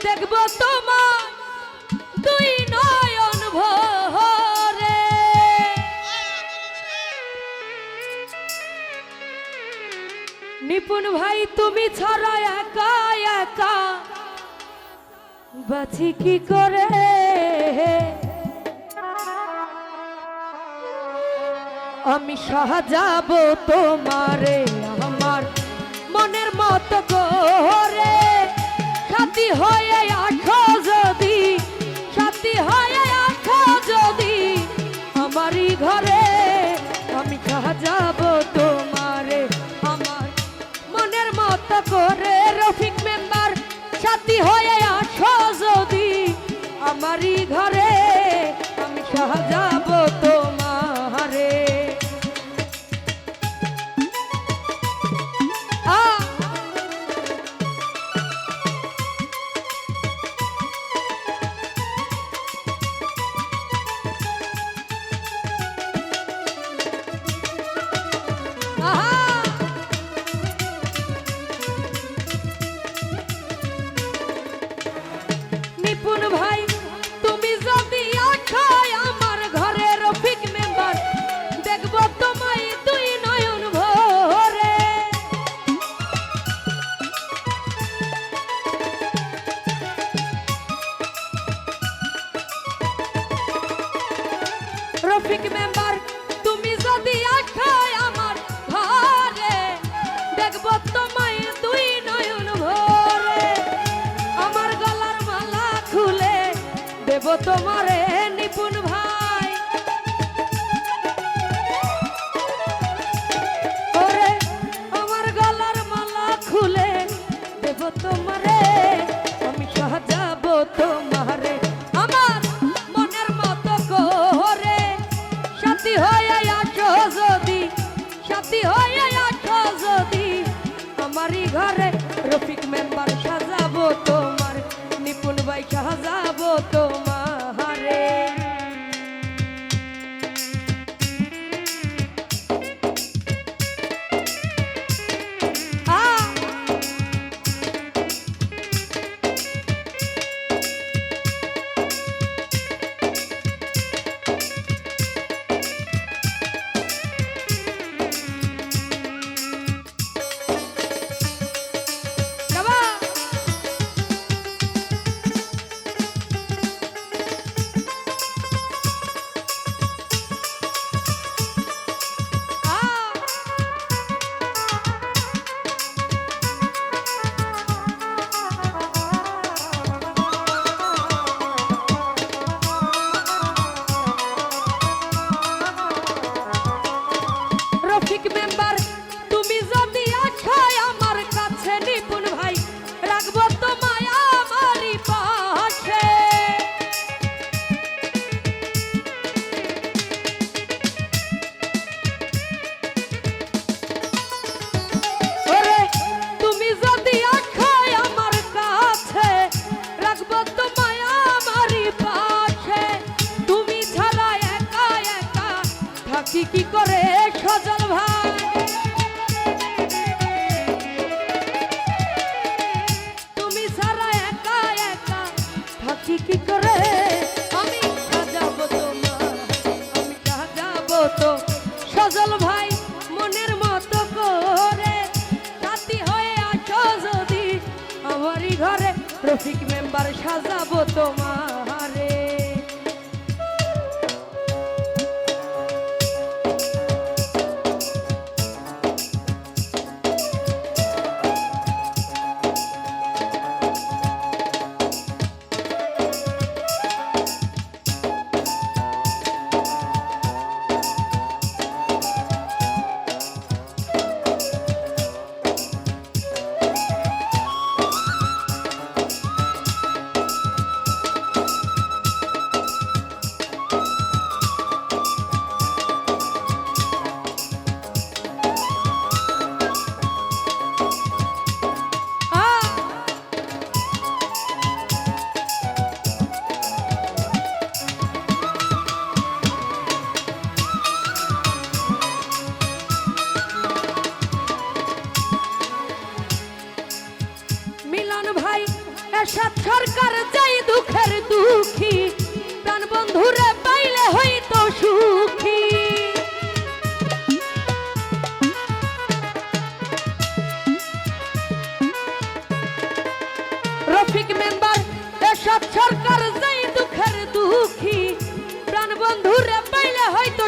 দেখব তোমার দুই নয়ন ভরে। নিপুণ ভাই তুমি ছাড়া একা একা বাঁচি কি করে, আমি সাজাবো তোমারে আমার মনের মতো করে। সাথী হয়ে আঠো যদি, সাথী হয়ে আঠো যদি আমারই ঘরে, আমি সাজাবো তোমারে আমার মনের মতো করে। রফিক মেম্বার সাথী হয়ে আঠো যদি আমারই ঘরে, আমি সাজাবো তোমারে। নিপুণ ভাই তুমি যদি আছো আমার ঘরে, রফিক মেম্বার দেখব তোমায় দুই নয়ন ভরে। রফিক মেম্বার তুমি যদি আছো আমার ঘরে, দেখব তোমায় দুই নয়ন ভরে। আমার গলার মালা খুলে দেব তোমারে নিপুণ ভাই, ওরে আমার গলার মালা খুলে দেব তোমারে, আমি সাজাবো তোমারে আমার মনের মতো করে। সাথী হয়ে আছো যদি, সাথী হয়ে আছো যদি আমারই ঘরে, রফিক মেম্বার সাজাবো তোমার, নিপুণ ভাই সাজাবো তোমারে। রফিক মেম্বার তুমি যদি আছো আমার কাছে, নিপুণ ভাই রাখবো তোমায় আমারই পাশে। ওরে তুমি যদি আছো আমার কাছে, রাখবো তোমায় আমারই পাশে। তুমি ছাড়া একা একা থাকি কি করে সজল ভাই, তুমি ছাড়া একা একা থাকি কি করে, আমি সাজাবো তোমার, আমি সাজাবো তো সজল ভাই মনের মতো করে। সাথী হয়ে আছো যদি আমারই ঘরে, রফিক মেম্বার সাজাবো তোমারে।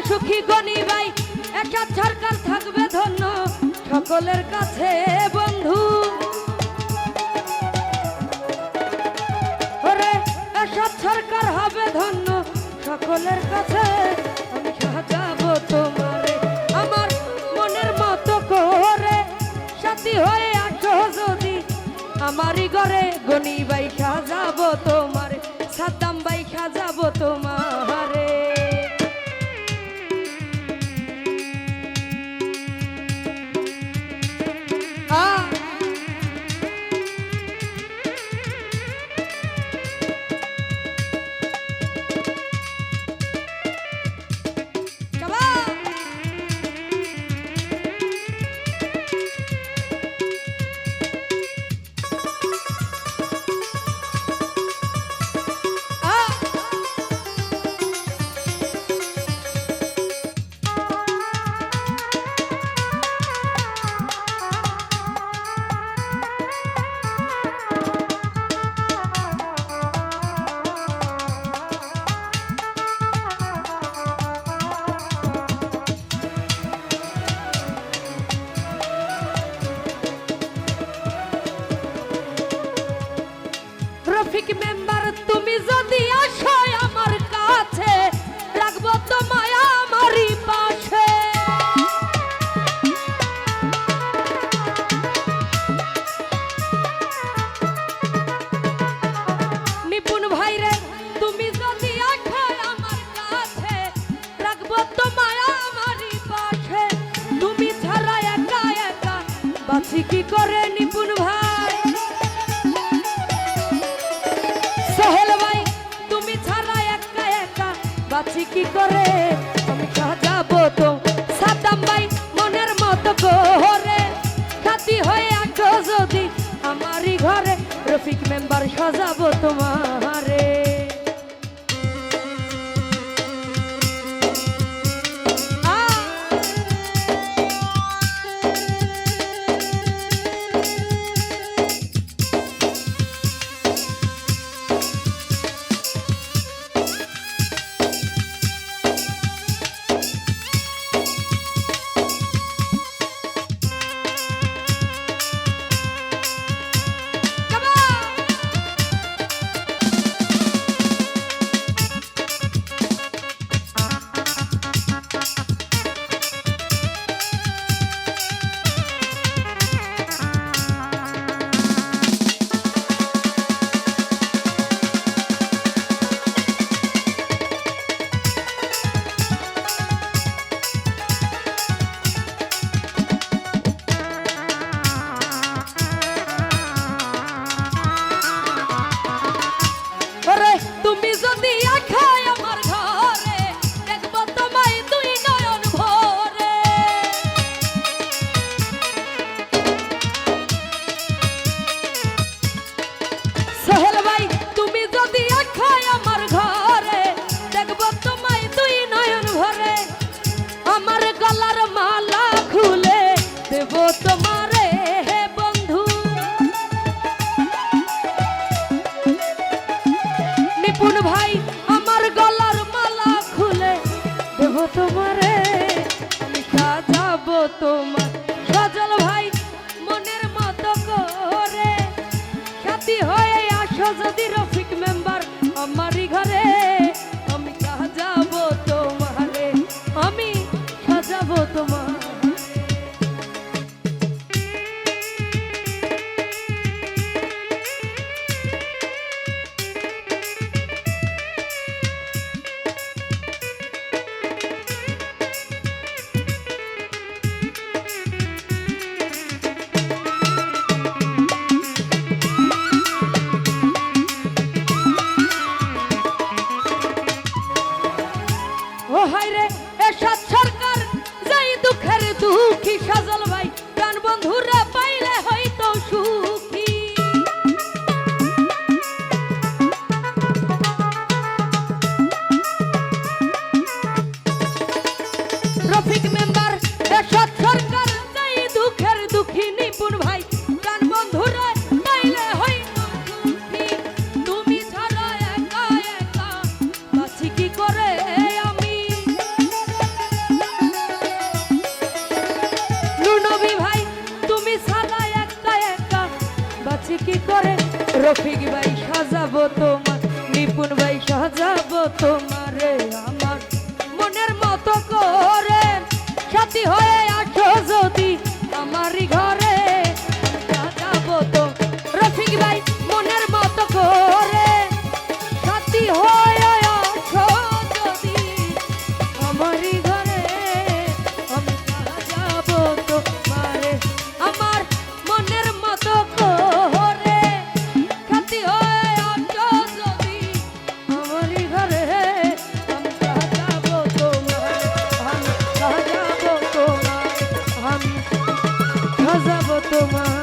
সুখী গনি ভাই এরশাদ সরকার থাকবে ধন্য সকলের কাছে বন্ধু ওরে এরশাদ সরকার হবে ধন্য সকলের কাছে আমি সাজাবো তোমারে আমার মনের মতো করে সাথী হয়ে আসো যদি আমারই ঘরে গনি ভাই সাজাবো তোমারে সাদ্দাম ভাই সাজাবো তোমারে রফিক মেম্বার তুমি যদি আসো আমার কাছে রাখবো তোমায় আমারই পাশে নিপুণ ভাই রে তুমি যদি আসো আমার কাছে রাখবো তোমায় আমারই পাশে তুমি ছাড়া একা একা বাঁচি কি করে নিপুণ ভাই সোহেল ভাই তুমি ছাড়া একা একা বাঁচি কি করে আমি সাজাবো তো সাদ্দাম ভাই মনের মতো করে সাথী হয়ে আসো যদি আমারই ঘরে রফিক মেম্বার সাজাবো তোমারে তুমি যদি আখায় আমার ঘরে দেখবো তোমায় দুই নয়ন ভরে সোহেল ভাই তুমি যদি আখায় আমার ঘরে দেখবো তোমায় দুই নয়ন ভরে আমার গলার মালা খুলে দেবো তোমারে হে বন্ধু নিপুণ ভাই আমার গলার মালা খুলে দেব তোমারে আমি সাজাবো তোমার সজল ভাই মনের মতো করে সাথী হয়ে আসো যদি রফিক মেম্বার আমারই ঘরে আমি সাজাবো তোমারে আমি সাজাবো তোমার ও হায় রে এরশাদ সরকার যাই দুঃখের দুঃখী সজল ভাই প্রাণ বন্ধুরা পাইলে হয়তো সুখী রফিক মেম্বার এরশাদ সরকার যাই দুঃখের দুঃখী নিপুণ ভাই প্রাণ বন্ধুরা পাইলে হয়তো সুখী তুমি ছাড়া একা একা বাঁচি কি করে আমি তোমার